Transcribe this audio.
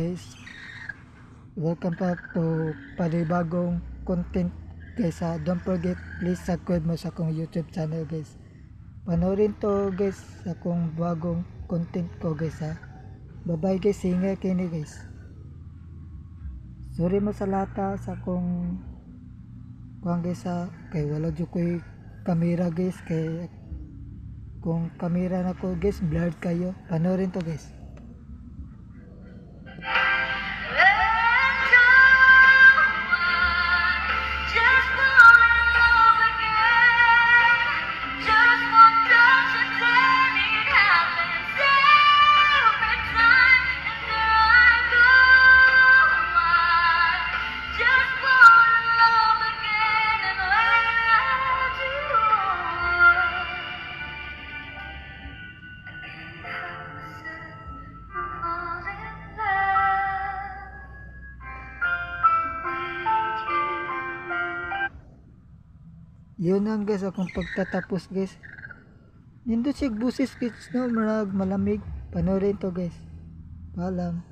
Guys, welcome back to panibagong content guys ha. Don't forget, please subscribe mo sa akong YouTube channel guys. Panoorin to guys sa akong bagong content ko guys ha. Bye bye guys, singa kini guys. Sorry mo sa lata sa akong kuang guys ha. Kay wala dyo ko'y kamera guys. Kay kung kamera na ko guys, blurred kayo. Panoorin to guys. Yun ang guys akong pagtatapos guys. Nindot siya busis guys no, malamig. Panoorin to guys. Paalam.